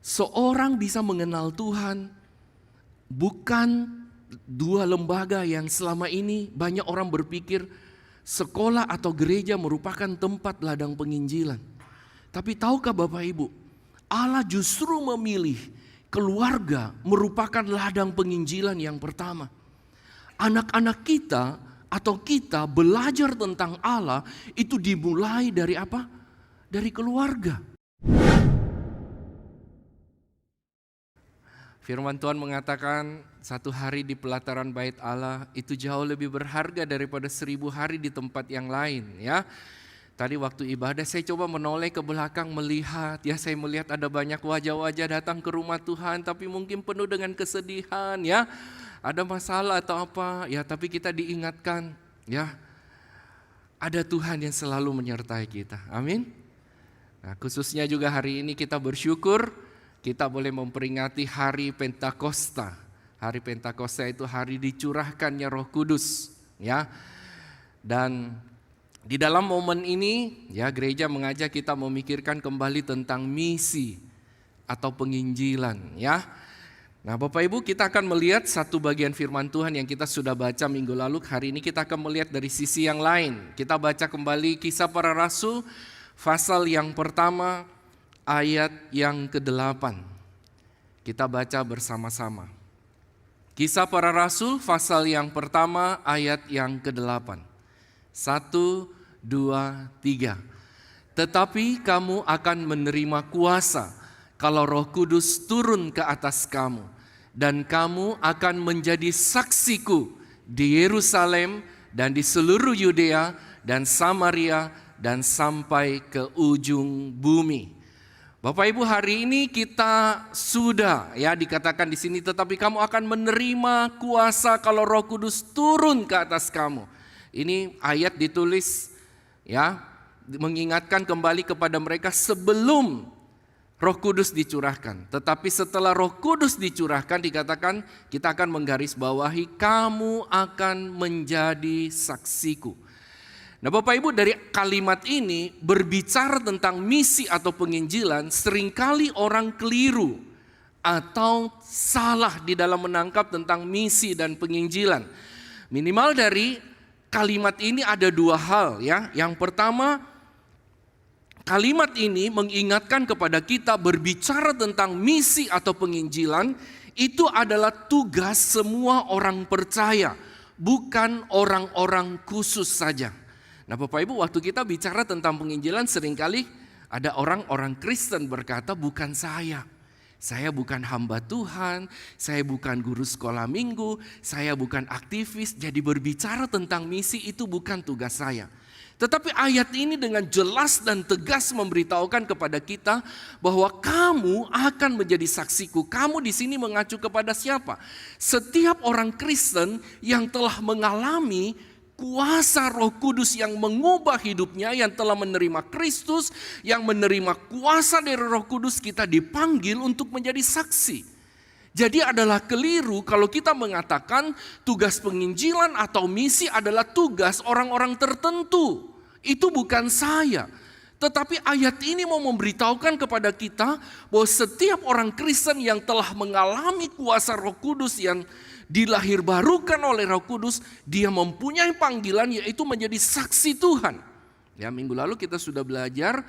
Seorang bisa mengenal Tuhan bukan dua lembaga yang selama ini banyak orang berpikir sekolah atau gereja merupakan tempat ladang penginjilan. Tapi tahukah Bapak Ibu, Allah justru memilih keluarga merupakan ladang penginjilan yang pertama. Anak-anak kita atau kita belajar tentang Allah itu dimulai dari apa? Dari keluarga. Firman Tuhan mengatakan satu hari di pelataran bait Allah itu jauh lebih berharga daripada 1000 hari di tempat yang lain, ya. Tadi waktu ibadah saya coba menoleh ke belakang melihat, ya, saya melihat ada banyak wajah-wajah datang ke rumah Tuhan tapi mungkin penuh dengan kesedihan, ya. Ada masalah atau apa, ya, tapi kita diingatkan, ya, ada Tuhan yang selalu menyertai kita. Amin. Nah, khususnya juga hari ini kita bersyukur kita boleh memperingati hari Pentakosta. Hari Pentakosta itu hari dicurahkannya Roh Kudus, ya. Dan di dalam momen ini, ya, gereja mengajak kita memikirkan kembali tentang misi atau penginjilan, ya. Nah, Bapak Ibu, kita akan melihat satu bagian firman Tuhan yang kita sudah baca minggu lalu. Hari ini kita akan melihat dari sisi yang lain. Kita baca kembali Kisah Para Rasul pasal yang pertama ayat yang ke-8. Kita baca bersama-sama. Kisah Para Rasul pasal yang pertama ayat yang ke-8. 1, 2, 3. Tetapi kamu akan menerima kuasa kalau Roh Kudus turun ke atas kamu, dan kamu akan menjadi saksiku di Yerusalem dan di seluruh Yudea dan Samaria dan sampai ke ujung bumi. Bapak Ibu, hari ini kita sudah, ya, dikatakan di sini, tetapi kamu akan menerima kuasa kalau Roh Kudus turun ke atas kamu. Ini ayat ditulis, ya, mengingatkan kembali kepada mereka sebelum Roh Kudus dicurahkan. Tetapi setelah Roh Kudus dicurahkan dikatakan kita akan menggarisbawahi kamu akan menjadi saksiku. Nah, Bapak Ibu, dari kalimat ini berbicara tentang misi atau penginjilan, seringkali orang keliru atau salah di dalam menangkap tentang misi dan penginjilan. Minimal dari kalimat ini ada dua hal, ya. Yang pertama, kalimat ini mengingatkan kepada kita berbicara tentang misi atau penginjilan itu adalah tugas semua orang percaya, bukan orang-orang khusus saja. Nah, Bapak Ibu, waktu kita bicara tentang penginjilan seringkali ada orang-orang Kristen berkata, bukan saya bukan hamba Tuhan, saya bukan guru sekolah minggu, saya bukan aktivis, jadi berbicara tentang misi itu bukan tugas saya. Tetapi ayat ini dengan jelas dan tegas memberitahukan kepada kita bahwa kamu akan menjadi saksiku. Kamu di sini mengacu kepada siapa? Setiap orang Kristen yang telah mengalami kuasa Roh Kudus yang mengubah hidupnya, yang telah menerima Kristus, yang menerima kuasa dari Roh Kudus, kita dipanggil untuk menjadi saksi. Jadi adalah keliru kalau kita mengatakan tugas penginjilan atau misi adalah tugas orang-orang tertentu. Itu bukan saya. Tetapi ayat ini mau memberitahukan kepada kita bahwa setiap orang Kristen yang telah mengalami kuasa Roh Kudus yang dilahirbarukan oleh Roh Kudus, dia mempunyai panggilan yaitu menjadi saksi Tuhan. Ya, minggu lalu kita sudah belajar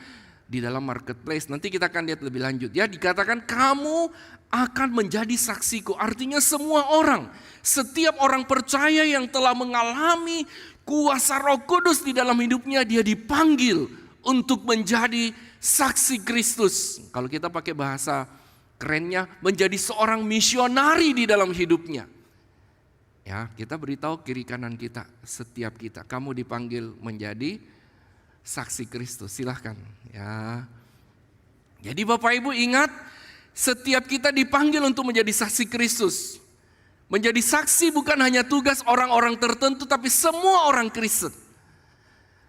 di dalam marketplace. Nanti kita akan lihat lebih lanjut. Ya, dikatakan kamu akan menjadi saksiku. Artinya semua orang, setiap orang percaya yang telah mengalami kuasa Roh Kudus di dalam hidupnya, dia dipanggil untuk menjadi saksi Kristus. Kalau kita pakai bahasa kerennya, menjadi seorang misionari di dalam hidupnya. Ya, kita beritahu kiri kanan kita, setiap kita, kamu dipanggil menjadi saksi Kristus. Silahkan, ya. Jadi Bapak Ibu ingat, setiap kita dipanggil untuk menjadi saksi Kristus. Menjadi saksi bukan hanya tugas orang-orang tertentu, tapi semua orang Kristen.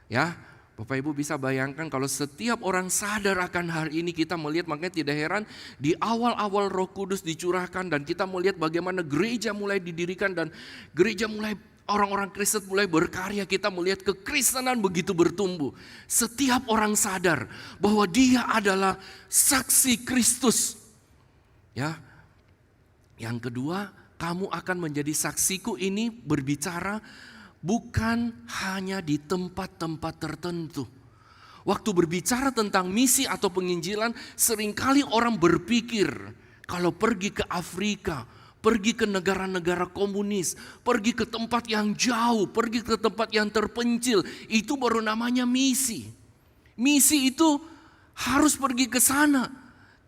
Ya, Bapak Ibu bisa bayangkan kalau setiap orang sadar akan hari ini, kita melihat, makanya tidak heran di awal-awal Roh Kudus dicurahkan dan kita melihat bagaimana gereja mulai didirikan dan gereja mulai, orang-orang Kristen mulai berkarya. Kita melihat kekristenan begitu bertumbuh. Setiap orang sadar bahwa dia adalah saksi Kristus. Ya. Yang kedua, kamu akan menjadi saksiku ini berbicara bukan hanya di tempat-tempat tertentu. Waktu berbicara tentang misi atau penginjilan, seringkali orang berpikir kalau pergi ke Afrika, pergi ke negara-negara komunis, pergi ke tempat yang jauh, pergi ke tempat yang terpencil, itu baru namanya misi. Misi itu harus pergi ke sana.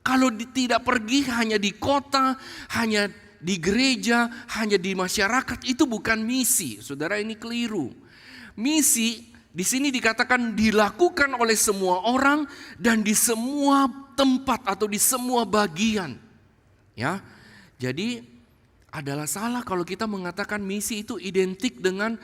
Kalau tidak pergi hanya di kota, hanya di gereja, hanya di masyarakat, itu bukan misi. Saudara, ini keliru. Misi di sini dikatakan dilakukan oleh semua orang dan di semua tempat atau di semua bagian. Ya. Jadi adalah salah kalau kita mengatakan misi itu identik dengan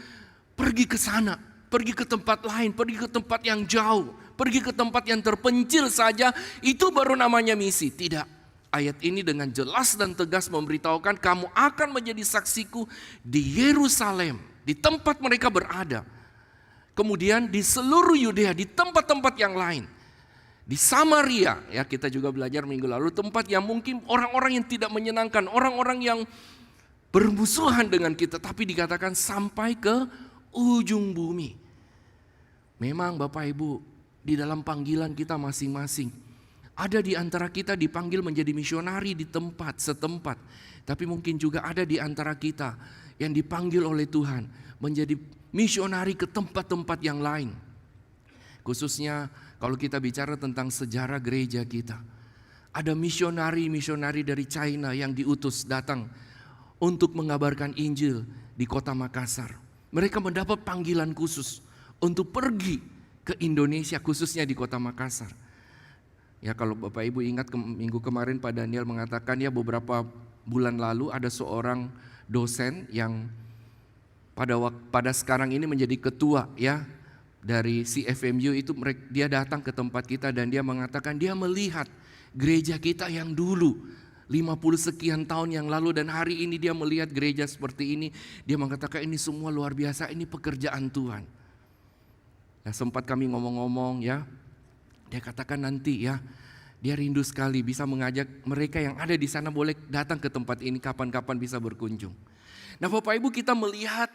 pergi ke sana, pergi ke tempat lain, pergi ke tempat yang jauh, pergi ke tempat yang terpencil saja, itu baru namanya misi. Tidak. Ayat ini dengan jelas dan tegas memberitahukan kamu akan menjadi saksiku di Yerusalem, di tempat mereka berada. Kemudian di seluruh Yudea, di tempat-tempat yang lain. Di Samaria, ya kita juga belajar minggu lalu, tempat yang mungkin orang-orang yang tidak menyenangkan, orang-orang yang bermusuhan dengan kita, tapi dikatakan sampai ke ujung bumi. Memang Bapak Ibu, di dalam panggilan kita masing-masing, ada di antara kita dipanggil menjadi misionari di tempat setempat, tapi mungkin juga ada di antara kita yang dipanggil oleh Tuhan menjadi misionari ke tempat-tempat yang lain. Khususnya kalau kita bicara tentang sejarah gereja kita, ada misionari-misionari dari China yang diutus datang untuk mengabarkan Injil di kota Makassar. Mereka mendapat panggilan khusus untuk pergi ke Indonesia, khususnya di kota Makassar. Ya, kalau Bapak Ibu ingat minggu kemarin Pak Daniel mengatakan ya beberapa bulan lalu ada seorang dosen yang pada sekarang ini menjadi ketua ya dari CFMU itu, dia datang ke tempat kita dan dia mengatakan dia melihat gereja kita yang dulu 50 sekian tahun yang lalu dan hari ini dia melihat gereja seperti ini. Dia mengatakan ini semua luar biasa, ini pekerjaan Tuhan. Ya, sempat kami ngomong-ngomong ya, dia katakan nanti ya, dia rindu sekali bisa mengajak mereka yang ada di sana boleh datang ke tempat ini kapan-kapan bisa berkunjung. Nah Bapak Ibu, kita melihat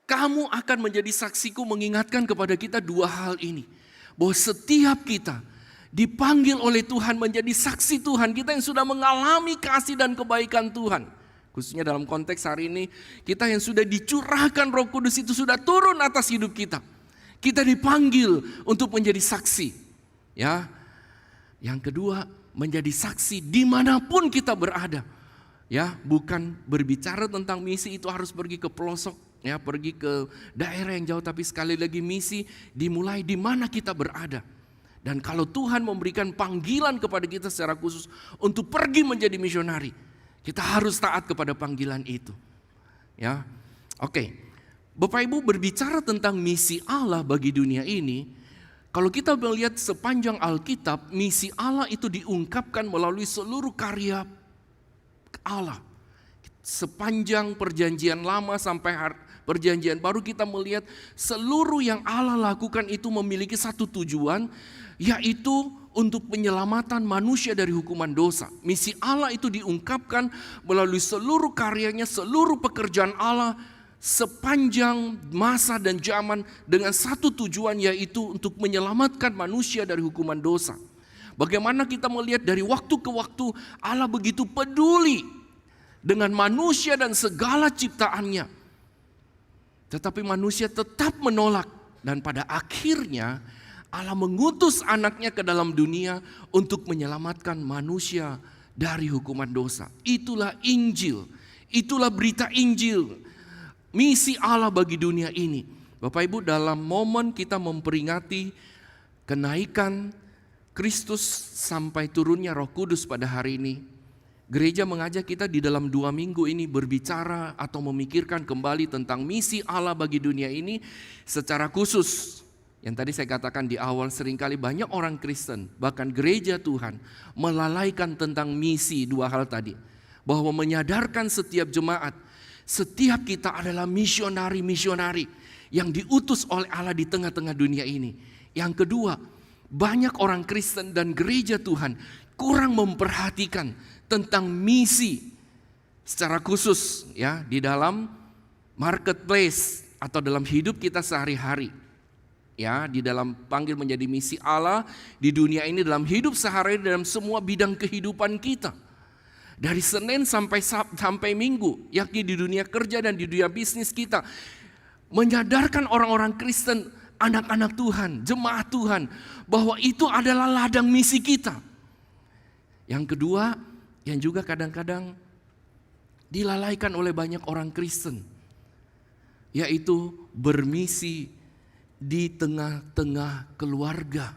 kamu akan menjadi saksiku mengingatkan kepada kita dua hal ini. Bahwa setiap kita dipanggil oleh Tuhan menjadi saksi Tuhan, kita yang sudah mengalami kasih dan kebaikan Tuhan. Khususnya dalam konteks hari ini, kita yang sudah dicurahkan Roh Kudus itu sudah turun atas hidup kita. Kita dipanggil untuk menjadi saksi. Ya. Yang kedua, menjadi saksi dimanapun kita berada. Ya, bukan berbicara tentang misi itu harus pergi ke pelosok, ya, pergi ke daerah yang jauh, tapi sekali lagi misi dimulai di mana kita berada. Dan kalau Tuhan memberikan panggilan kepada kita secara khusus untuk pergi menjadi misionari, kita harus taat kepada panggilan itu. Ya. Oke. Bapak Ibu, berbicara tentang misi Allah bagi dunia ini, kalau kita melihat sepanjang Alkitab, misi Allah itu diungkapkan melalui seluruh karya Allah. Sepanjang perjanjian lama sampai perjanjian baru kita melihat seluruh yang Allah lakukan itu memiliki satu tujuan, yaitu untuk penyelamatan manusia dari hukuman dosa. Misi Allah itu diungkapkan melalui seluruh karyanya, seluruh pekerjaan Allah sepanjang masa dan zaman dengan satu tujuan, yaitu untuk menyelamatkan manusia dari hukuman dosa. Bagaimana kita melihat dari waktu ke waktu Allah begitu peduli dengan manusia dan segala ciptaannya. Tetapi manusia tetap menolak dan pada akhirnya Allah mengutus anaknya ke dalam dunia untuk menyelamatkan manusia dari hukuman dosa. Itulah Injil, itulah berita Injil. Misi Allah bagi dunia ini. Bapak Ibu, dalam momen kita memperingati kenaikan Kristus sampai turunnya Roh Kudus pada hari ini, gereja mengajak kita di dalam 2 minggu ini berbicara atau memikirkan kembali tentang misi Allah bagi dunia ini secara khusus. Yang tadi saya katakan di awal, seringkali banyak orang Kristen, bahkan gereja Tuhan, melalaikan tentang misi dua hal tadi. Bahwa menyadarkan setiap jemaat, setiap kita adalah misionari-misionari yang diutus oleh Allah di tengah-tengah dunia ini. Yang kedua, banyak orang Kristen dan gereja Tuhan kurang memperhatikan tentang misi secara khusus ya di dalam marketplace atau dalam hidup kita sehari-hari. Ya, di dalam panggil menjadi misi Allah di dunia ini, dalam hidup sehari-hari, dalam semua bidang kehidupan kita. Dari Senin sampai Minggu, yakni di dunia kerja dan di dunia bisnis kita. Menyadarkan orang-orang Kristen, anak-anak Tuhan, jemaat Tuhan, bahwa itu adalah ladang misi kita. Yang kedua, yang juga kadang-kadang dilalaikan oleh banyak orang Kristen, yaitu bermisi di tengah-tengah keluarga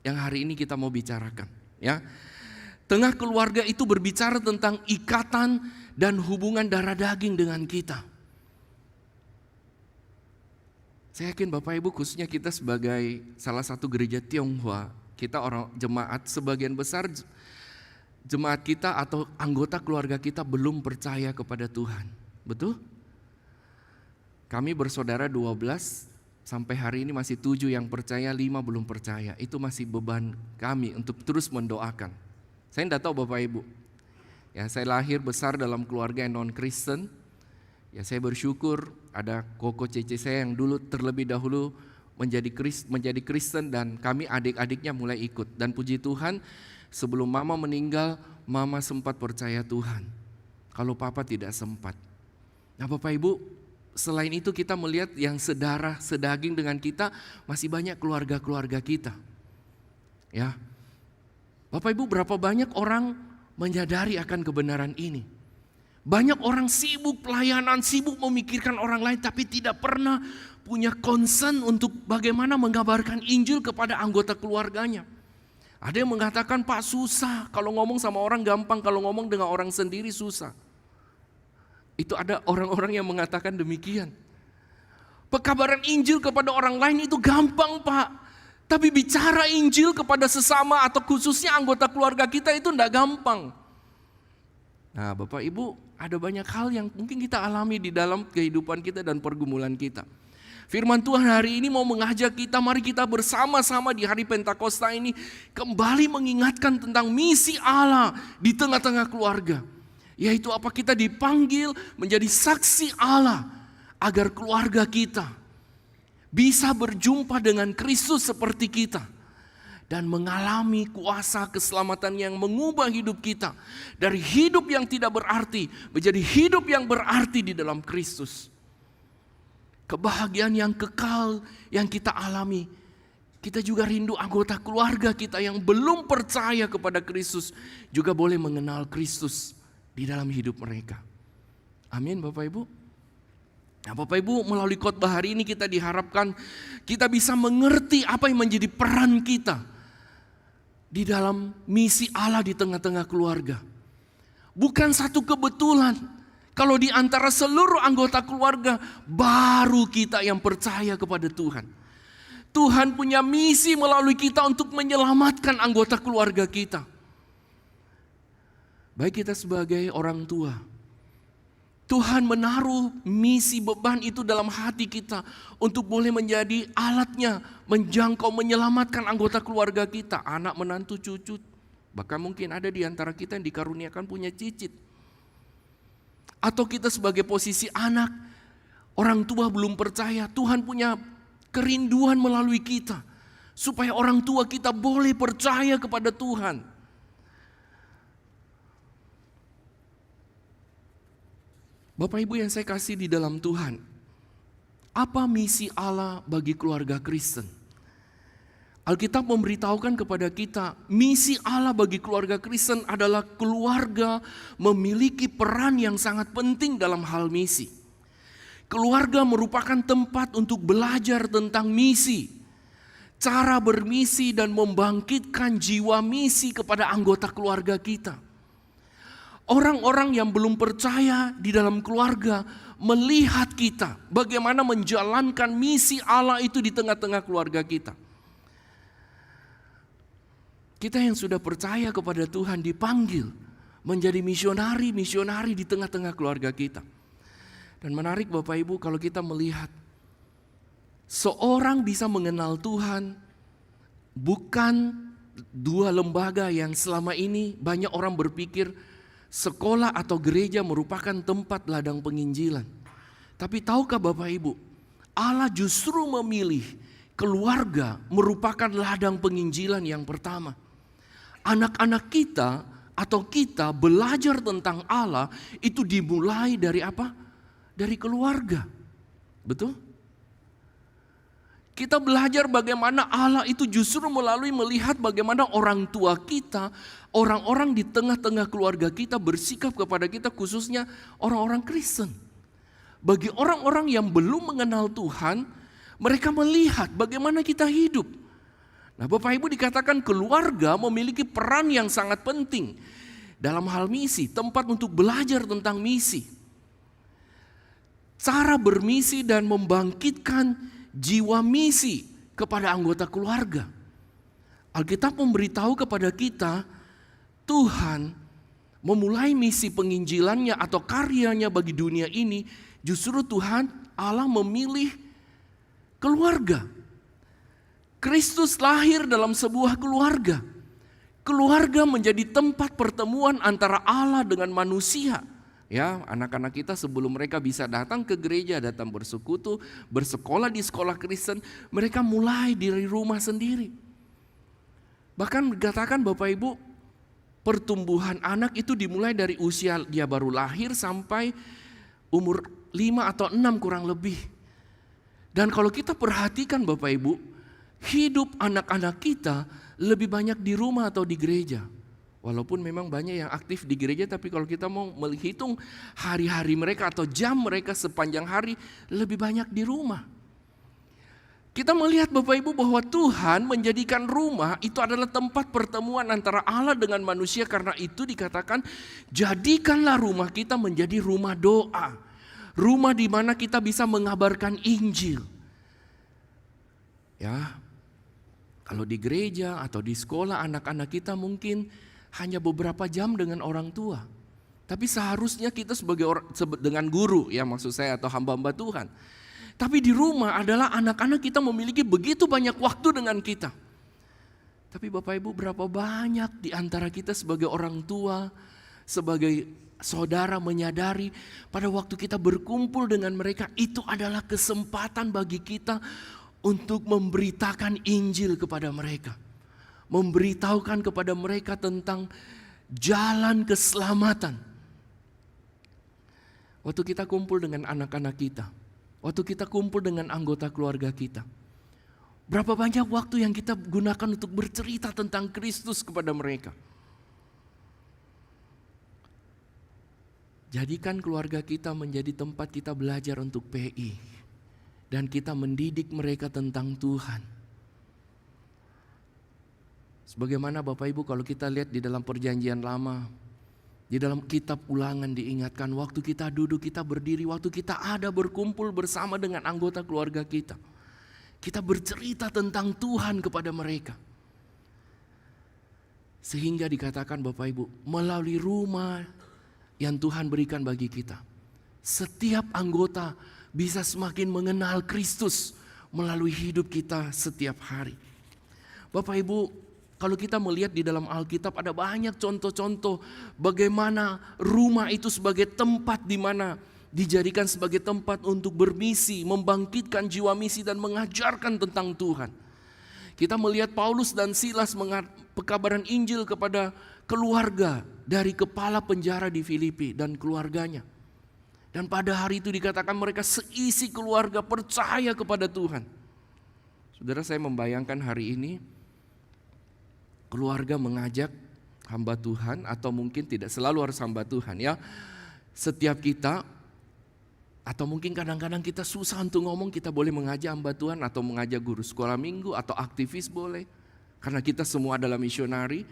yang hari ini kita mau bicarakan. Ya, tengah keluarga itu berbicara tentang ikatan dan hubungan darah daging dengan kita. Saya yakin Bapak Ibu, khususnya kita sebagai salah satu gereja Tionghoa, kita orang jemaat, sebagian besar jemaat kita atau anggota keluarga kita belum percaya kepada Tuhan. Betul? Kami bersaudara 12, sampai hari ini masih 7 yang percaya, 5 belum percaya. Itu masih beban kami untuk terus mendoakan. Saya tidak tahu Bapak Ibu. Ya, saya lahir besar dalam keluarga yang non-Kristen. Ya, saya bersyukur ada koko cece saya yang dulu terlebih dahulu menjadi Kristen dan kami adik-adiknya mulai ikut. Dan puji Tuhan, sebelum mama meninggal, mama sempat percaya Tuhan. Kalau papa tidak sempat. Nah Bapak Ibu, selain itu kita melihat yang sedarah, sedaging dengan kita masih banyak keluarga-keluarga kita. Ya. Bapak Ibu, berapa banyak orang menyadari akan kebenaran ini? Banyak orang sibuk pelayanan, sibuk memikirkan orang lain, tapi tidak pernah punya concern untuk bagaimana mengabarkan Injil kepada anggota keluarganya. Ada yang mengatakan, Pak susah, kalau ngomong sama orang gampang, kalau ngomong dengan orang sendiri susah. Itu ada orang-orang yang mengatakan demikian. Pekabaran Injil kepada orang lain itu gampang Pak. Tapi bicara Injil kepada sesama atau khususnya anggota keluarga kita itu tidak gampang. Nah Bapak Ibu, ada banyak hal yang mungkin kita alami di dalam kehidupan kita dan pergumulan kita. Firman Tuhan hari ini mau mengajak kita, mari kita bersama-sama di hari Pentakosta ini kembali mengingatkan tentang misi Allah di tengah-tengah keluarga. Yaitu apa, kita dipanggil menjadi saksi Allah agar keluarga kita bisa berjumpa dengan Kristus seperti kita dan mengalami kuasa keselamatan yang mengubah hidup kita dari hidup yang tidak berarti menjadi hidup yang berarti di dalam Kristus. Kebahagiaan yang kekal yang kita alami. Kita juga rindu anggota keluarga kita yang belum percaya kepada Kristus juga boleh mengenal Kristus di dalam hidup mereka. Amin Bapak Ibu. Nah Bapak Ibu, melalui khotbah hari ini kita diharapkan kita bisa mengerti apa yang menjadi peran kita di dalam misi Allah di tengah-tengah keluarga. Bukan satu kebetulan kalau di antara seluruh anggota keluarga baru kita yang percaya kepada Tuhan. Tuhan punya misi melalui kita untuk menyelamatkan anggota keluarga kita. Baik kita sebagai orang tua, Tuhan menaruh misi beban itu dalam hati kita untuk boleh menjadi alatnya menjangkau, menyelamatkan anggota keluarga kita, anak, menantu, cucu. Bahkan mungkin ada di antara kita yang dikaruniakan punya cicit. Atau kita sebagai posisi anak, orang tua belum percaya, Tuhan punya kerinduan melalui kita supaya orang tua kita boleh percaya kepada Tuhan. Bapak Ibu yang saya kasih di dalam Tuhan, apa misi Allah bagi keluarga Kristen? Alkitab memberitahukan kepada kita, misi Allah bagi keluarga Kristen adalah keluarga memiliki peran yang sangat penting dalam hal misi. Keluarga merupakan tempat untuk belajar tentang misi, cara bermisi dan membangkitkan jiwa misi kepada anggota keluarga kita. Orang-orang yang belum percaya di dalam keluarga melihat kita bagaimana menjalankan misi Allah itu di tengah-tengah keluarga kita. Kita yang sudah percaya kepada Tuhan dipanggil menjadi misionari di tengah-tengah keluarga kita. Dan menarik Bapak Ibu kalau kita melihat seorang bisa mengenal Tuhan bukan dua lembaga yang selama ini banyak orang berpikir sekolah atau gereja merupakan tempat ladang penginjilan. Tapi tahukah Bapak Ibu, Allah justru memilih keluarga merupakan ladang penginjilan yang pertama. Anak-anak kita atau kita belajar tentang Allah itu dimulai dari apa? Dari keluarga. Betul? Kita belajar bagaimana Allah itu justru melalui melihat bagaimana orang tua kita, orang-orang di tengah-tengah keluarga kita bersikap kepada kita, khususnya orang-orang Kristen. Bagi orang-orang yang belum mengenal Tuhan, mereka melihat bagaimana kita hidup. Nah, Bapak Ibu, dikatakan keluarga memiliki peran yang sangat penting dalam hal misi, tempat untuk belajar tentang misi. Cara bermisi dan membangkitkan jiwa misi kepada anggota keluarga. Alkitab memberitahu kepada kita, Tuhan memulai misi penginjilannya atau karyanya bagi dunia ini, justru Tuhan Allah memilih keluarga. Kristus lahir dalam sebuah keluarga. Keluarga menjadi tempat pertemuan antara Allah dengan manusia. Ya, anak-anak kita sebelum mereka bisa datang ke gereja, datang bersekutu, bersekolah di sekolah Kristen, mereka mulai dari rumah sendiri. Bahkan dikatakan Bapak Ibu, pertumbuhan anak itu dimulai dari usia dia baru lahir sampai umur 5 atau 6 kurang lebih. Dan kalau kita perhatikan Bapak Ibu, hidup anak-anak kita lebih banyak di rumah atau di gereja. Walaupun memang banyak yang aktif di gereja, tapi kalau kita mau menghitung hari-hari mereka atau jam mereka sepanjang hari, lebih banyak di rumah. Kita melihat Bapak Ibu bahwa Tuhan menjadikan rumah itu adalah tempat pertemuan antara Allah dengan manusia. Karena itu dikatakan, jadikanlah rumah kita menjadi rumah doa. Rumah di mana kita bisa mengabarkan Injil. Ya, kalau di gereja atau di sekolah anak-anak kita mungkin hanya beberapa jam dengan orang tua. Tapi seharusnya kita sebagai orang, dengan guru ya maksud saya, atau hamba-hamba Tuhan. Tapi di rumah adalah anak-anak kita memiliki begitu banyak waktu dengan kita. Tapi Bapak Ibu, berapa banyak di antara kita sebagai orang tua, sebagai saudara menyadari pada waktu kita berkumpul dengan mereka itu adalah kesempatan bagi kita untuk memberitakan Injil kepada mereka. Memberitahukan kepada mereka tentang jalan keselamatan. Waktu kita kumpul dengan anak-anak kita, waktu kita kumpul dengan anggota keluarga kita, berapa banyak waktu yang kita gunakan untuk bercerita tentang Kristus kepada mereka. Jadikan keluarga kita menjadi tempat kita belajar untuk PI, dan kita mendidik mereka tentang Tuhan. Sebagaimana Bapak Ibu kalau kita lihat di dalam perjanjian lama, di dalam kitab Ulangan diingatkan, waktu kita duduk, kita berdiri, waktu kita ada berkumpul bersama dengan anggota keluarga kita, kita bercerita tentang Tuhan kepada mereka. Sehingga dikatakan Bapak Ibu, melalui rumah yang Tuhan berikan bagi kita, setiap anggota bisa semakin mengenal Kristus melalui hidup kita setiap hari. Bapak Ibu, kalau kita melihat di dalam Alkitab ada banyak contoh-contoh bagaimana rumah itu sebagai tempat di mana dijadikan sebagai tempat untuk bermisi, membangkitkan jiwa misi dan mengajarkan tentang Tuhan. Kita melihat Paulus dan Silas pekabaran Injil kepada keluarga dari kepala penjara di Filipi dan keluarganya. Dan pada hari itu dikatakan mereka seisi keluarga percaya kepada Tuhan. Saudara, saya membayangkan hari ini keluarga mengajak hamba Tuhan, atau mungkin tidak selalu harus hamba Tuhan ya. Setiap kita, atau mungkin kadang-kadang kita susah untuk ngomong, kita boleh mengajak hamba Tuhan atau mengajak guru sekolah minggu atau aktivis boleh. Karena kita semua adalah misionari.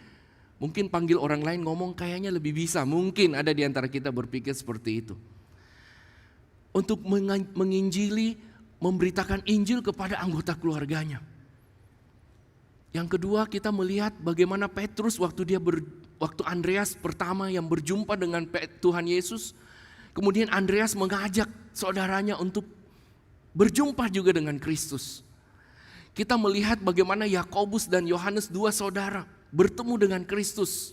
Mungkin panggil orang lain ngomong kayaknya lebih bisa. Mungkin ada di antara kita berpikir seperti itu. Untuk menginjili, memberitakan Injil kepada anggota keluarganya. Yang kedua, kita melihat bagaimana Petrus waktu Andreas pertama yang berjumpa dengan Tuhan Yesus, kemudian Andreas mengajak saudaranya untuk berjumpa juga dengan Kristus. Kita melihat bagaimana Yakobus dan Yohanes, dua saudara, bertemu dengan Kristus.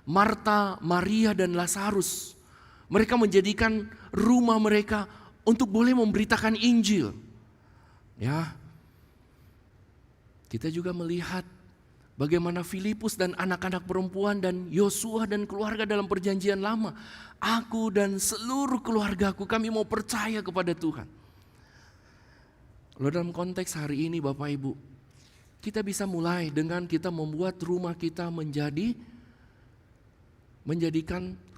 Marta, Maria, dan Lazarus. Mereka menjadikan rumah mereka untuk boleh memberitakan Injil. Ya. Kita juga melihat bagaimana Filipus dan anak-anak perempuan dan Yosua dan keluarga dalam perjanjian lama. Aku dan seluruh keluargaku, kami mau percaya kepada Tuhan. Lalu dalam konteks hari ini Bapak Ibu, kita bisa mulai dengan kita membuat rumah kita menjadikan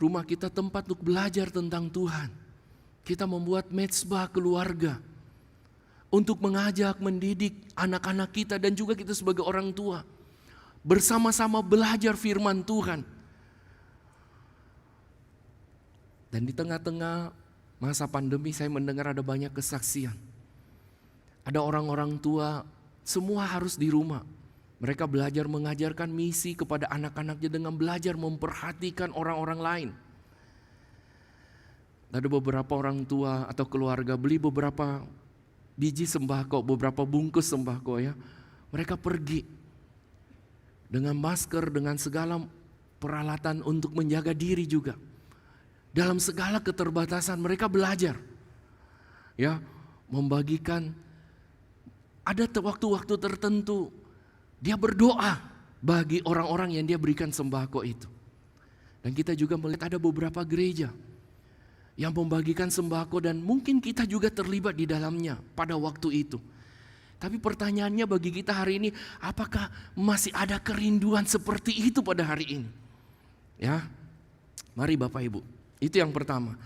rumah kita tempat untuk belajar tentang Tuhan. Kita membuat mezbah keluarga untuk mengajak, mendidik anak-anak kita dan juga kita sebagai orang tua. Bersama-sama belajar firman Tuhan. Dan di tengah-tengah masa pandemi saya mendengar ada banyak kesaksian. Ada orang-orang tua semua harus di rumah. Mereka belajar mengajarkan misi kepada anak-anaknya dengan belajar memperhatikan orang-orang lain. Ada beberapa orang tua atau keluarga beli beberapa biji sembako, beberapa bungkus sembako ya. Mereka pergi dengan masker, dengan segala peralatan untuk menjaga diri juga. Dalam segala keterbatasan mereka belajar. Ya, membagikan ada waktu-waktu tertentu dia berdoa bagi orang-orang yang dia berikan sembako itu. Dan kita juga melihat ada beberapa gereja yang membagikan sembako dan mungkin kita juga terlibat di dalamnya pada waktu itu. Tapi pertanyaannya bagi kita hari ini, apakah masih ada kerinduan seperti itu pada hari ini? Ya, mari Bapak Ibu, itu yang pertama.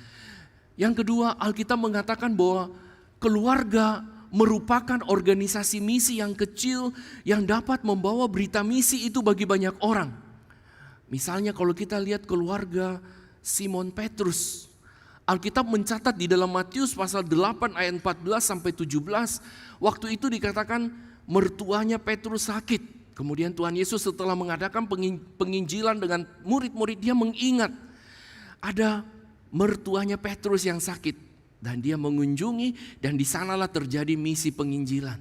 Yang kedua, Alkitab mengatakan bahwa keluarga merupakan organisasi misi yang kecil yang dapat membawa berita misi itu bagi banyak orang. Misalnya kalau kita lihat keluarga Simon Petrus, Alkitab mencatat di dalam Matius pasal 8 ayat 14 sampai 17, waktu itu dikatakan mertuanya Petrus sakit. Kemudian Tuhan Yesus setelah mengadakan penginjilan dengan murid-murid, dia mengingat ada mertuanya Petrus yang sakit. Dan dia mengunjungi dan di sanalah terjadi misi penginjilan.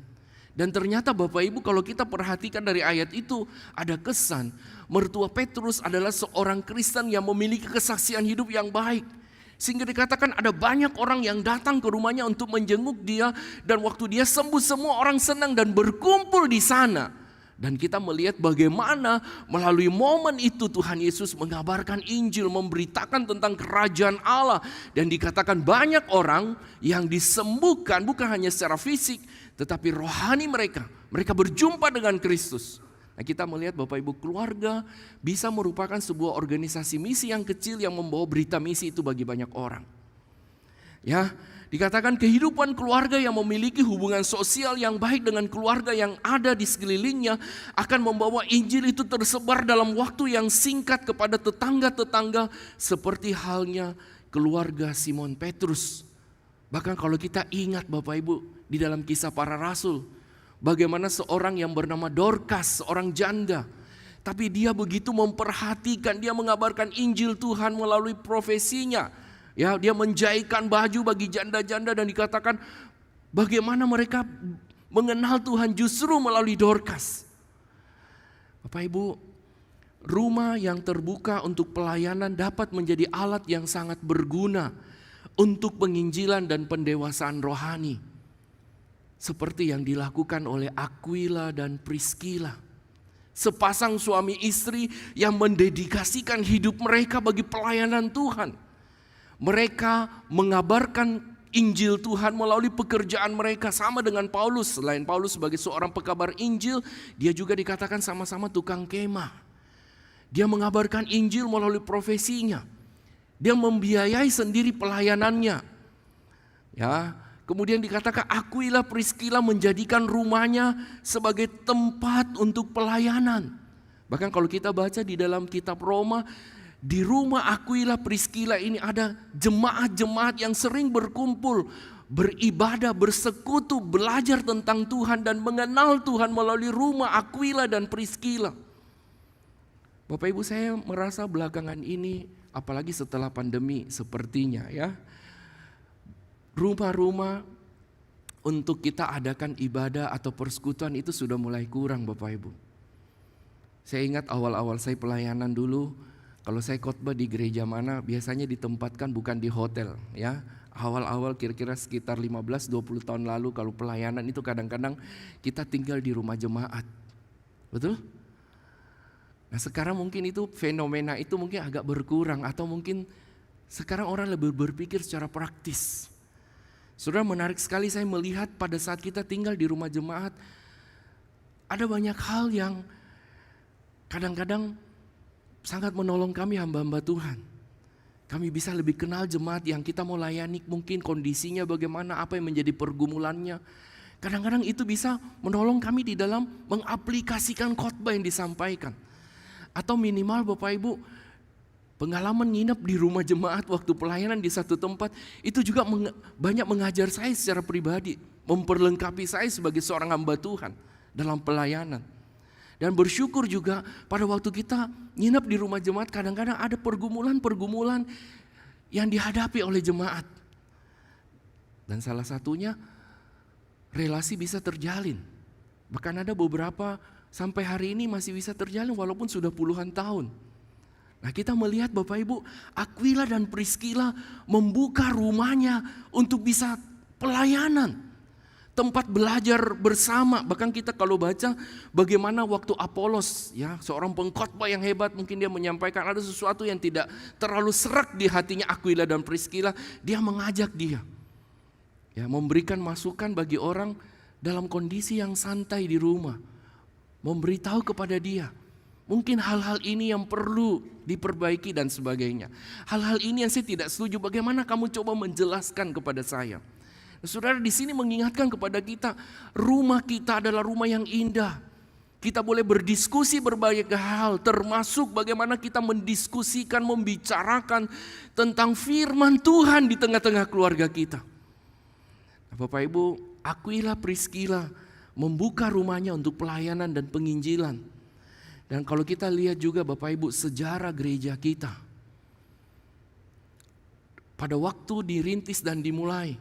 Dan ternyata Bapak Ibu kalau kita perhatikan dari ayat itu ada kesan mertua Petrus adalah seorang Kristen yang memiliki kesaksian hidup yang baik. Sehingga dikatakan ada banyak orang yang datang ke rumahnya untuk menjenguk dia. Dan waktu dia sembuh semua orang senang dan berkumpul di sana. Dan kita melihat bagaimana melalui momen itu Tuhan Yesus mengabarkan Injil, memberitakan tentang kerajaan Allah. Dan dikatakan banyak orang yang disembuhkan bukan hanya secara fisik tetapi rohani mereka. Mereka berjumpa dengan Kristus. Nah, kita melihat Bapak Ibu keluarga bisa merupakan sebuah organisasi misi yang kecil yang membawa berita misi itu bagi banyak orang. Ya, dikatakan kehidupan keluarga yang memiliki hubungan sosial yang baik dengan keluarga yang ada di sekelilingnya akan membawa Injil itu tersebar dalam waktu yang singkat kepada tetangga-tetangga seperti halnya keluarga Simon Petrus. Bahkan kalau kita ingat Bapak Ibu di dalam Kisah Para Rasul, bagaimana seorang yang bernama Dorcas, seorang janda, tapi dia begitu memperhatikan, dia mengabarkan Injil Tuhan melalui profesinya. Ya, dia menjahitkan baju bagi janda-janda dan dikatakan bagaimana mereka mengenal Tuhan justru melalui Dorcas. Bapak Ibu, rumah yang terbuka untuk pelayanan dapat menjadi alat yang sangat berguna untuk penginjilan dan pendewasaan rohani. Seperti yang dilakukan oleh Aquila dan Priscilla. Sepasang suami istri yang mendedikasikan hidup mereka bagi pelayanan Tuhan. Mereka mengabarkan Injil Tuhan melalui pekerjaan mereka sama dengan Paulus. Selain Paulus sebagai seorang pekabar Injil, dia juga dikatakan sama-sama tukang kemah. Dia mengabarkan Injil melalui profesinya. Dia membiayai sendiri pelayanannya. Ya, kemudian dikatakan Aquila Priscilla menjadikan rumahnya sebagai tempat untuk pelayanan. Bahkan kalau kita baca di dalam kitab Roma, di rumah Aquila Priscilla ini ada jemaat-jemaat yang sering berkumpul, beribadah, bersekutu, belajar tentang Tuhan dan mengenal Tuhan melalui rumah Aquila dan Priscilla. Bapak Ibu, saya merasa belakangan ini, apalagi setelah pandemi sepertinya ya, rumah-rumah untuk kita adakan ibadah atau persekutuan itu sudah mulai kurang Bapak Ibu. Saya ingat awal-awal saya pelayanan dulu, kalau saya khotbah di gereja mana biasanya ditempatkan bukan di hotel ya. Awal-awal kira-kira sekitar 15-20 tahun lalu kalau pelayanan itu kadang-kadang kita tinggal di rumah jemaat. Betul? Nah sekarang mungkin itu fenomena itu mungkin agak berkurang atau mungkin sekarang orang lebih berpikir secara praktis. Saudara, menarik sekali saya melihat pada saat kita tinggal di rumah jemaat ada banyak hal yang kadang-kadang sangat menolong kami hamba-hamba Tuhan. Kami bisa lebih kenal jemaat yang kita mau layani, mungkin kondisinya bagaimana, apa yang menjadi pergumulannya. Kadang-kadang itu bisa menolong kami di dalam mengaplikasikan khotbah yang disampaikan. Atau minimal Bapak Ibu, pengalaman nginep di rumah jemaat waktu pelayanan di satu tempat, itu juga banyak mengajar saya secara pribadi, memperlengkapi saya sebagai seorang hamba Tuhan dalam pelayanan. Dan bersyukur juga pada waktu kita nginep di rumah jemaat kadang-kadang ada pergumulan-pergumulan yang dihadapi oleh jemaat. Dan salah satunya relasi bisa terjalin. Bahkan ada beberapa sampai hari ini masih bisa terjalin walaupun sudah puluhan tahun. Nah kita melihat Bapak Ibu, Aquila dan Priscilla membuka rumahnya untuk bisa pelayanan. Tempat belajar bersama, bahkan kita kalau baca bagaimana waktu Apolos ya seorang pengkhotbah yang hebat, mungkin dia menyampaikan ada sesuatu yang tidak terlalu serak di hatinya Aquila dan Priscilla, dia mengajak dia ya memberikan masukan bagi orang dalam kondisi yang santai di rumah, memberitahu kepada dia mungkin hal-hal ini yang perlu diperbaiki dan sebagainya. Hal-hal ini yang saya tidak setuju, bagaimana kamu coba menjelaskan kepada saya. Saudara, di sini mengingatkan kepada kita, rumah kita adalah rumah yang indah. Kita boleh berdiskusi berbagai hal, termasuk bagaimana kita mendiskusikan, membicarakan tentang firman Tuhan di tengah-tengah keluarga kita. Bapak Ibu, Aquila Priscilla membuka rumahnya untuk pelayanan dan penginjilan. Dan kalau kita lihat juga Bapak Ibu sejarah gereja kita, pada waktu dirintis dan dimulai,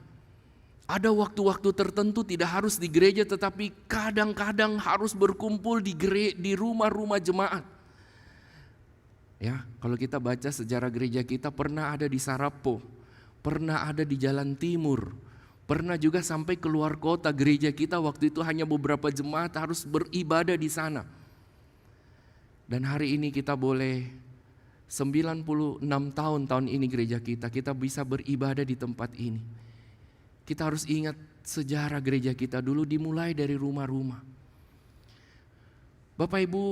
ada waktu-waktu tertentu tidak harus di gereja tetapi kadang-kadang harus berkumpul di rumah-rumah jemaat. Ya, kalau kita baca sejarah gereja kita pernah ada di Sarapo, pernah ada di Jalan Timur, pernah juga sampai keluar kota. Gereja kita waktu itu hanya beberapa jemaat harus beribadah di sana. Dan hari ini kita boleh 96 tahun ini gereja kita bisa beribadah di tempat ini. Kita harus ingat sejarah gereja kita dulu dimulai dari rumah-rumah. Bapak Ibu,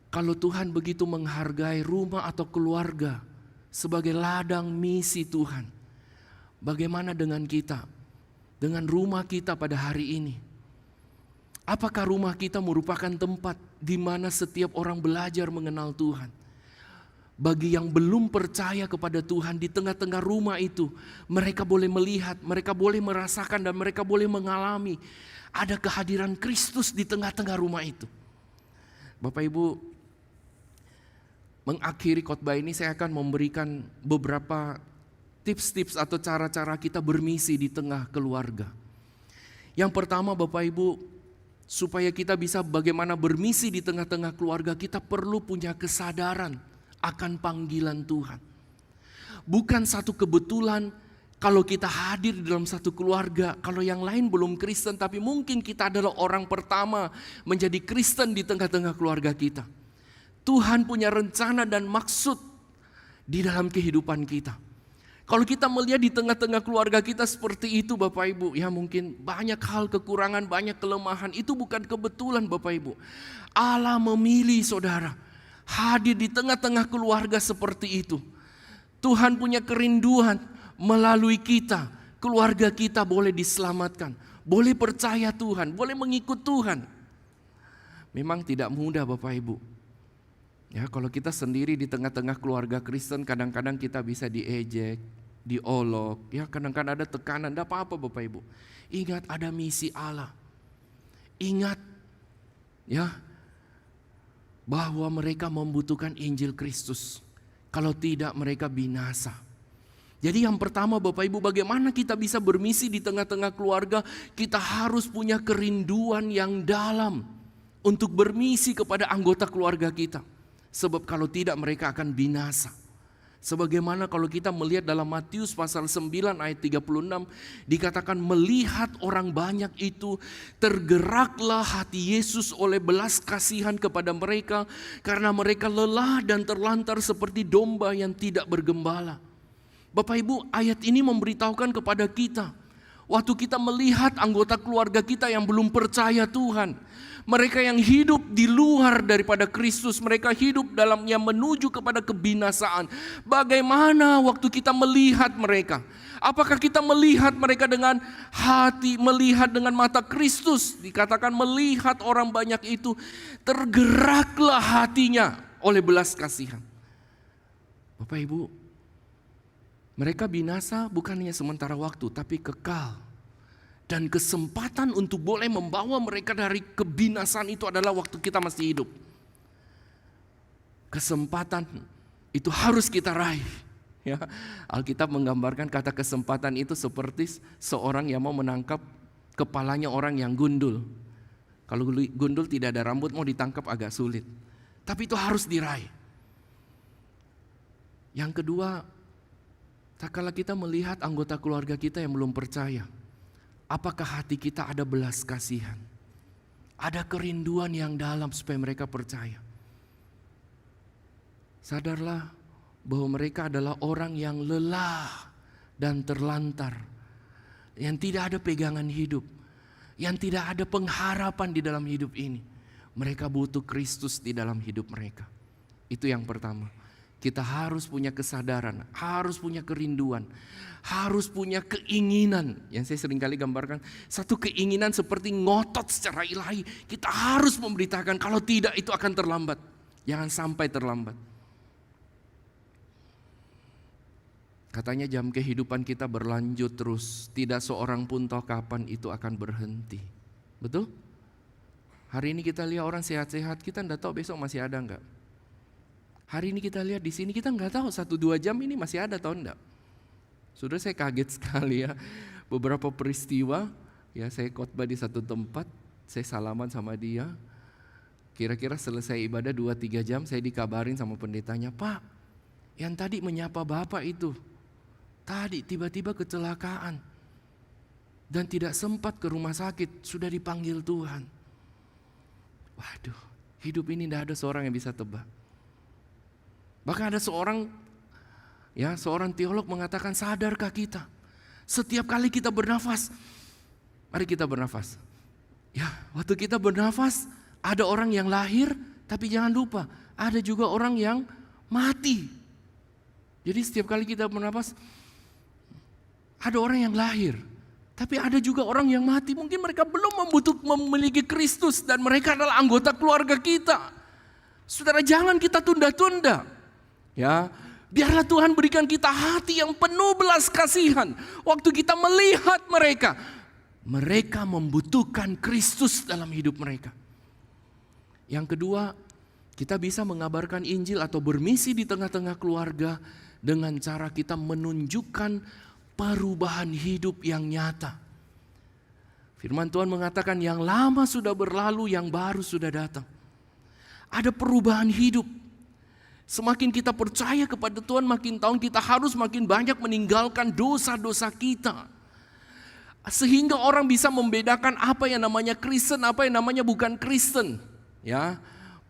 kalau Tuhan begitu menghargai rumah atau keluarga sebagai ladang misi Tuhan, bagaimana dengan kita? Dengan rumah kita pada hari ini? Apakah rumah kita merupakan tempat di mana setiap orang belajar mengenal Tuhan? Bagi yang belum percaya kepada Tuhan di tengah-tengah rumah itu, mereka boleh melihat, mereka boleh merasakan dan mereka boleh mengalami ada kehadiran Kristus di tengah-tengah rumah itu. Bapak Ibu, mengakhiri khotbah ini saya akan memberikan beberapa tips-tips atau cara-cara kita bermisi di tengah keluarga. Yang pertama Bapak Ibu, supaya kita bisa bagaimana bermisi di tengah-tengah keluarga, kita perlu punya kesadaran akan panggilan Tuhan. Bukan satu kebetulan kalau kita hadir di dalam satu keluarga, kalau yang lain belum Kristen, tapi mungkin kita adalah orang pertama menjadi Kristen di tengah-tengah keluarga kita. Tuhan punya rencana dan maksud di dalam kehidupan kita. Kalau kita melihat di tengah-tengah keluarga kita seperti itu Bapak Ibu, ya mungkin banyak hal kekurangan, banyak kelemahan, itu bukan kebetulan Bapak Ibu. Allah memilih saudara hadir di tengah-tengah keluarga seperti itu. Tuhan punya kerinduan melalui kita, keluarga kita boleh diselamatkan, boleh percaya Tuhan, boleh mengikut Tuhan. Memang tidak mudah Bapak Ibu. Ya, kalau kita sendiri di tengah-tengah keluarga Kristen kadang-kadang kita bisa diejek, diolok, ya kadang-kadang ada tekanan, tidak apa-apa Bapak Ibu. Ingat ada misi Allah. Ingat ya bahwa mereka membutuhkan Injil Kristus. Kalau tidak mereka binasa. Jadi yang pertama Bapak Ibu, bagaimana kita bisa bermisi di tengah-tengah keluarga? Kita harus punya kerinduan yang dalam untuk bermisi kepada anggota keluarga kita. Sebab kalau tidak mereka akan binasa. Sebagaimana kalau kita melihat dalam Matius pasal 9 ayat 36 dikatakan melihat orang banyak itu tergeraklah hati Yesus oleh belas kasihan kepada mereka karena mereka lelah dan terlantar seperti domba yang tidak bergembala. Bapak Ibu, ayat ini memberitahukan kepada kita waktu kita melihat anggota keluarga kita yang belum percaya Tuhan, mereka yang hidup di luar daripada Kristus, mereka hidup dalamnya menuju kepada kebinasaan. Bagaimana waktu kita melihat mereka? Apakah kita melihat mereka dengan hati, melihat dengan mata Kristus? Dikatakan melihat orang banyak itu, tergeraklah hatinya oleh belas kasihan. Bapak Ibu, mereka binasa bukan hanya sementara waktu, tapi kekal. Dan kesempatan untuk boleh membawa mereka dari kebinasaan itu adalah waktu kita masih hidup. Kesempatan itu harus kita raih. Ya, Alkitab menggambarkan kata kesempatan itu seperti seorang yang mau menangkap kepalanya orang yang gundul. Kalau gundul tidak ada rambut mau ditangkap agak sulit. Tapi itu harus diraih. Yang kedua, tak kala kita melihat anggota keluarga kita yang belum percaya, apakah hati kita ada belas kasihan? Ada kerinduan yang dalam supaya mereka percaya. Sadarlah bahwa mereka adalah orang yang lelah dan terlantar. Yang tidak ada pegangan hidup. Yang tidak ada pengharapan di dalam hidup ini. Mereka butuh Kristus di dalam hidup mereka. Itu yang pertama. Kita harus punya kesadaran, harus punya kerinduan, harus punya keinginan. Yang saya seringkali gambarkan, satu keinginan seperti ngotot secara ilahi. Kita harus memberitakan, kalau tidak itu akan terlambat. Jangan sampai terlambat. Katanya jam kehidupan kita berlanjut terus. Tidak seorang pun tahu kapan itu akan berhenti. Betul? Hari ini kita lihat orang sehat-sehat, kita tidak tahu besok masih ada enggak. Hari ini kita lihat di sini, kita nggak tahu 1-2 jam ini masih ada atau enggak. Sudah saya kaget sekali ya. Beberapa peristiwa, ya saya khotbah di satu tempat, saya salaman sama dia. Kira-kira selesai ibadah 2-3 jam, saya dikabarin sama pendetanya, Pak, yang tadi menyapa Bapak itu, tadi tiba-tiba kecelakaan. Dan tidak sempat ke rumah sakit, sudah dipanggil Tuhan. Waduh, hidup ini tidak ada seorang yang bisa tebak. Bahkan ada seorang teolog mengatakan, sadarkah kita setiap kali kita bernafas, mari kita bernafas. Ya, waktu kita bernafas ada orang yang lahir, tapi jangan lupa ada juga orang yang mati. Jadi setiap kali kita bernafas ada orang yang lahir, tapi ada juga orang yang mati. Mungkin mereka belum memiliki Kristus dan mereka adalah anggota keluarga kita. Saudara, jangan kita tunda-tunda. Ya, biarlah Tuhan berikan kita hati yang penuh belas kasihan. Waktu kita melihat mereka membutuhkan Kristus dalam hidup mereka. Yang kedua, kita bisa mengabarkan Injil atau bermisi di tengah-tengah keluarga dengan cara kita menunjukkan perubahan hidup yang nyata. Firman Tuhan mengatakan yang lama sudah berlalu, yang baru sudah datang. Ada perubahan hidup. Semakin kita percaya kepada Tuhan, makin tahun kita harus makin banyak meninggalkan dosa-dosa kita. Sehingga orang bisa membedakan apa yang namanya Kristen, apa yang namanya bukan Kristen. Ya,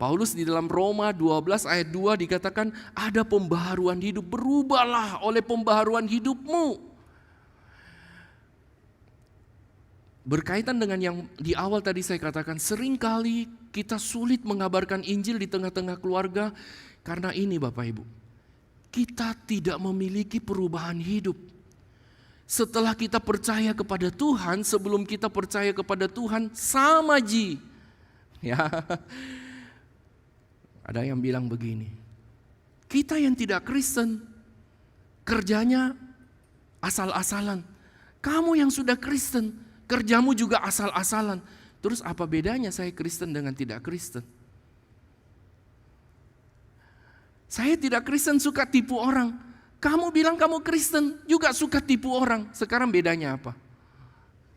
Paulus di dalam Roma 12 ayat 2 dikatakan ada pembaharuan hidup. Berubahlah oleh pembaharuan hidupmu. Berkaitan dengan yang di awal tadi saya katakan, seringkali kita sulit mengabarkan Injil di tengah-tengah keluarga. Karena ini Bapak Ibu, kita tidak memiliki perubahan hidup. Setelah kita percaya kepada Tuhan, sebelum kita percaya kepada Tuhan, sama ji. Ya, ada yang bilang begini, kita yang tidak Kristen, kerjanya asal-asalan. Kamu yang sudah Kristen, kerjamu juga asal-asalan. Terus apa bedanya saya Kristen dengan tidak Kristen? Saya tidak Kristen suka tipu orang. Kamu bilang kamu Kristen juga suka tipu orang. Sekarang bedanya apa?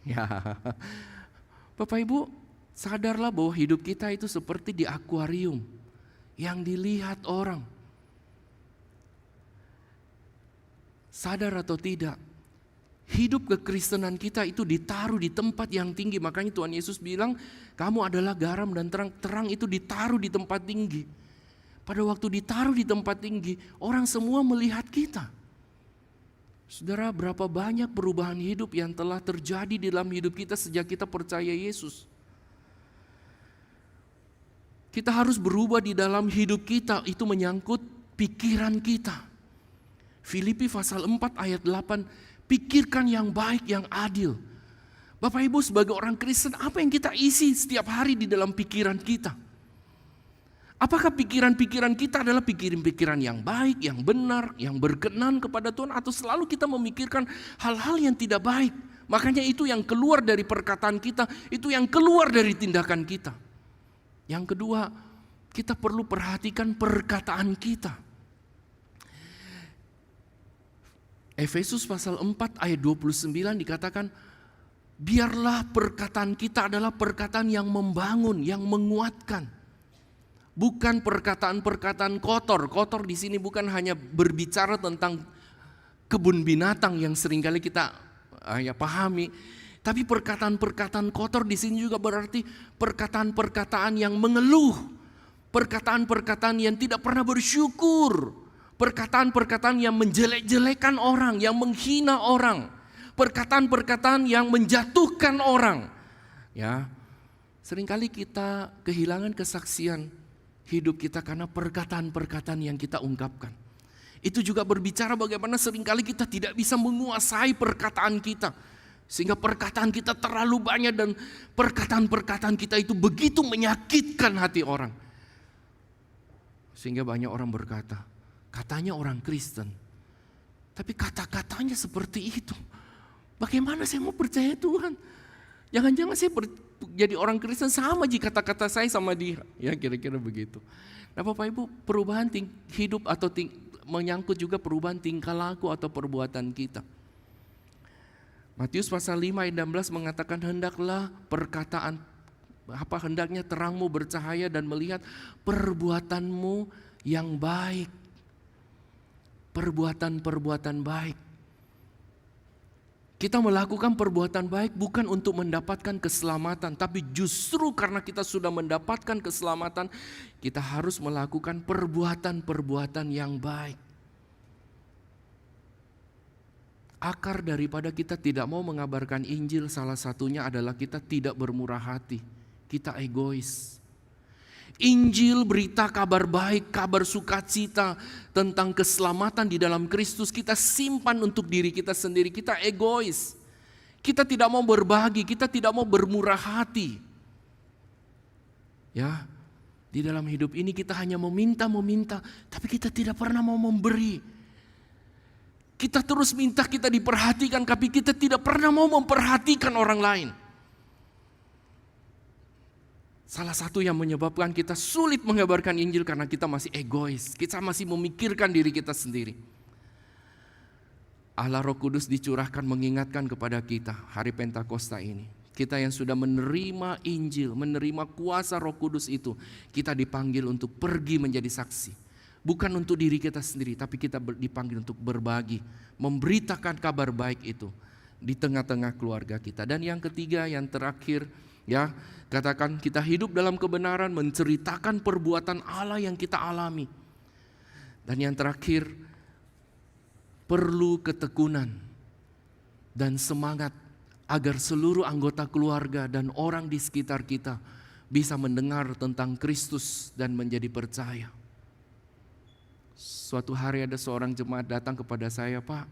Ya, Bapak Ibu, Sadarlah bahwa hidup kita itu seperti di akuarium yang dilihat orang. Sadar atau tidak, hidup kekristenan kita itu ditaruh di tempat yang tinggi. Makanya Tuhan Yesus bilang, kamu adalah garam dan terang. Terang itu ditaruh di tempat tinggi. Pada waktu ditaruh di tempat tinggi, orang semua melihat kita. Saudara, berapa banyak perubahan hidup yang telah terjadi dalam hidup kita sejak kita percaya Yesus. Kita harus berubah di dalam hidup kita, itu menyangkut pikiran kita. Filipi pasal 4 ayat 8, pikirkan yang baik, yang adil. Bapak Ibu sebagai orang Kristen, apa yang kita isi setiap hari di dalam pikiran kita? Apakah pikiran-pikiran kita adalah pikiran-pikiran yang baik, yang benar, yang berkenan kepada Tuhan, atau selalu kita memikirkan hal-hal yang tidak baik? Makanya itu yang keluar dari perkataan kita, itu yang keluar dari tindakan kita. Yang kedua, kita perlu perhatikan perkataan kita. Efesus pasal 4 ayat 29 dikatakan, biarlah perkataan kita adalah perkataan yang membangun, yang menguatkan. Bukan perkataan-perkataan kotor. Kotor di sini bukan hanya berbicara tentang kebun binatang yang seringkali kita pahami. Tapi perkataan-perkataan kotor di sini juga berarti perkataan-perkataan yang mengeluh, perkataan-perkataan yang tidak pernah bersyukur, perkataan-perkataan yang menjelek-jelekan orang, yang menghina orang, perkataan-perkataan yang menjatuhkan orang. Ya, seringkali kita kehilangan kesaksian hidup kita karena perkataan-perkataan yang kita ungkapkan. Itu juga berbicara bagaimana seringkali kita tidak bisa menguasai perkataan kita. Sehingga perkataan kita terlalu banyak dan perkataan-perkataan kita itu begitu menyakitkan hati orang. Sehingga banyak orang berkata, katanya orang Kristen, tapi kata-katanya seperti itu. Bagaimana saya mau percaya Tuhan? Jangan-jangan saya jadi orang Kristen sama jika kata-kata saya sama dia. Ya kira-kira begitu. Nah Bapak Ibu, perubahan hidup atau menyangkut juga perubahan tingkah laku atau perbuatan kita. Matius pasal 5 ayat 16 mengatakan, hendaklah hendaknya terangmu bercahaya dan melihat perbuatanmu yang baik. Perbuatan-perbuatan baik. Kita melakukan perbuatan baik bukan untuk mendapatkan keselamatan, tapi justru karena kita sudah mendapatkan keselamatan, kita harus melakukan perbuatan-perbuatan yang baik. Akar daripada kita tidak mau mengabarkan Injil salah satunya adalah kita tidak bermurah hati, kita egois. Injil, berita kabar baik, kabar sukacita tentang keselamatan di dalam Kristus kita simpan untuk diri kita sendiri, kita egois. Kita tidak mau berbagi, kita tidak mau bermurah hati. Ya, di dalam hidup ini kita hanya meminta, tapi kita tidak pernah mau memberi. Kita terus minta kita diperhatikan, tapi kita tidak pernah mau memperhatikan orang lain. Salah satu yang menyebabkan kita sulit mengabarkan Injil karena kita masih egois. Kita masih memikirkan diri kita sendiri. Allah Roh Kudus dicurahkan mengingatkan kepada kita hari Pentakosta ini. Kita yang sudah menerima Injil, menerima kuasa Roh Kudus itu, kita dipanggil untuk pergi menjadi saksi. Bukan untuk diri kita sendiri, tapi kita dipanggil untuk berbagi, memberitakan kabar baik itu di tengah-tengah keluarga kita. Dan yang ketiga, yang terakhir, ya, katakan kita hidup dalam kebenaran, menceritakan perbuatan Allah yang kita alami. Dan yang terakhir, perlu ketekunan dan semangat agar seluruh anggota keluarga dan orang di sekitar kita bisa mendengar tentang Kristus dan menjadi percaya. Suatu hari ada seorang jemaat datang kepada saya, Pak,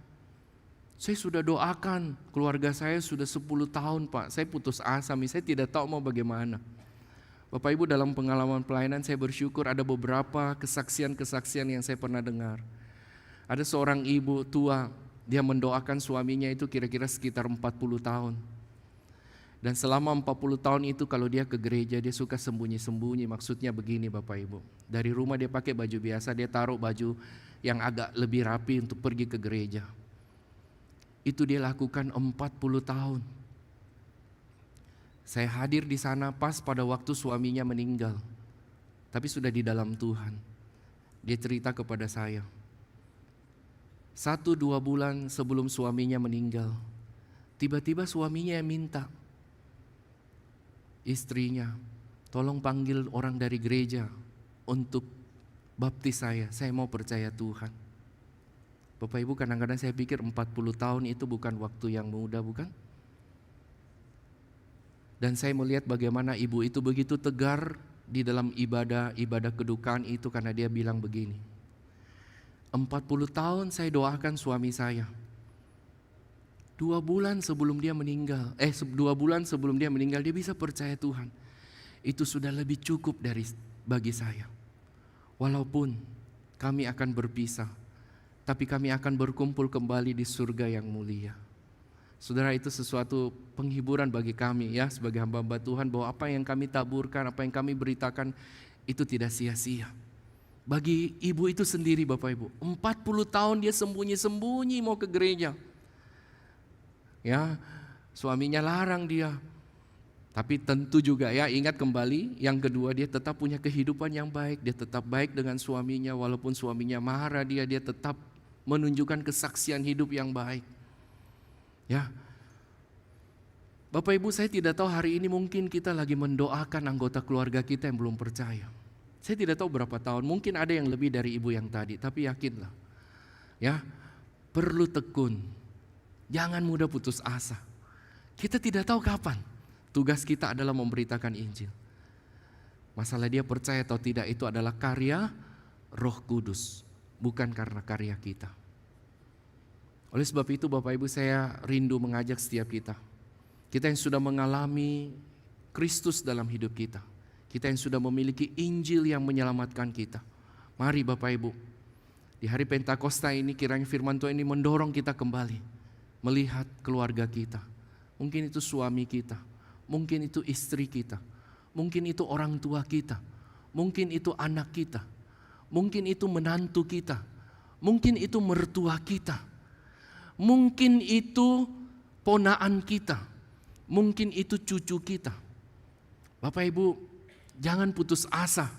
saya sudah doakan keluarga saya sudah 10 tahun Pak, saya putus asa, saya tidak tahu mau bagaimana. Bapak Ibu, dalam pengalaman pelayanan saya bersyukur ada beberapa kesaksian-kesaksian yang saya pernah dengar. Ada seorang ibu tua, dia mendoakan suaminya itu kira-kira sekitar 40 tahun. Dan selama 40 tahun itu kalau dia ke gereja dia suka sembunyi-sembunyi. Maksudnya begini Bapak Ibu, dari rumah dia pakai baju biasa, dia taruh baju yang agak lebih rapi untuk pergi ke gereja. Itu dia lakukan 40 tahun. Saya hadir di sana pas pada waktu suaminya meninggal, tapi sudah di dalam Tuhan. Dia cerita kepada saya, 1-2 bulan sebelum suaminya meninggal, tiba-tiba suaminya yang minta, istrinya, tolong panggil orang dari gereja untuk baptis saya mau percaya Tuhan. Bapak Ibu, kadang-kadang saya pikir 40 tahun itu bukan waktu yang mudah, bukan? Dan saya melihat bagaimana ibu itu begitu tegar di dalam ibadah kedukaan itu, karena dia bilang begini, 40 tahun saya doakan suami saya. 2 bulan sebelum dia meninggal, 2 bulan sebelum dia meninggal dia bisa percaya Tuhan. Itu sudah lebih cukup bagi saya. Walaupun kami akan berpisah, tapi kami akan berkumpul kembali di surga yang mulia. Saudara, itu sesuatu penghiburan bagi kami ya, sebagai hamba-hamba Tuhan, bahwa apa yang kami taburkan, apa yang kami beritakan itu tidak sia-sia. Bagi ibu itu sendiri, Bapak Ibu, 40 tahun dia sembunyi-sembunyi mau ke gereja. Ya, suaminya larang dia. Tapi tentu juga ya, ingat kembali, yang kedua, dia tetap punya kehidupan yang baik, dia tetap baik dengan suaminya, walaupun suaminya marah dia tetap menunjukkan kesaksian hidup yang baik. Ya, Bapak Ibu, saya tidak tahu hari ini mungkin kita lagi mendoakan anggota keluarga kita yang belum percaya. Saya tidak tahu berapa tahun, mungkin ada yang lebih dari ibu yang tadi, tapi yakinlah, ya, perlu tekun, jangan mudah putus asa. Kita tidak tahu kapan tugas kita adalah memberitakan Injil. Masalah dia percaya atau tidak itu adalah karya Roh Kudus, bukan karena karya kita. Oleh sebab itu Bapak Ibu, saya rindu mengajak setiap kita yang sudah mengalami Kristus dalam hidup kita yang sudah memiliki Injil yang menyelamatkan kita. Mari Bapak Ibu, di hari Pentakosta ini kiranya firman Tuhan ini mendorong kita kembali melihat keluarga kita. Mungkin itu suami kita, mungkin itu istri kita, mungkin itu orang tua kita, mungkin itu anak kita, mungkin itu menantu kita, mungkin itu mertua kita, mungkin itu ponaan kita, mungkin itu cucu kita. Bapak Ibu, jangan putus asa.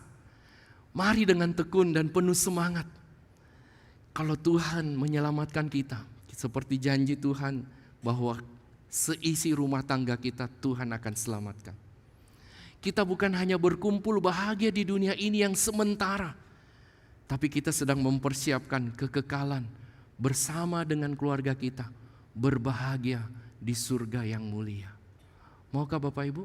Mari dengan tekun dan penuh semangat. Kalau Tuhan menyelamatkan kita, seperti janji Tuhan bahwa seisi rumah tangga kita Tuhan akan selamatkan. Kita bukan hanya berkumpul bahagia di dunia ini yang sementara, tapi kita sedang mempersiapkan kekekalan bersama dengan keluarga kita, berbahagia di surga yang mulia. Maukah Bapak Ibu?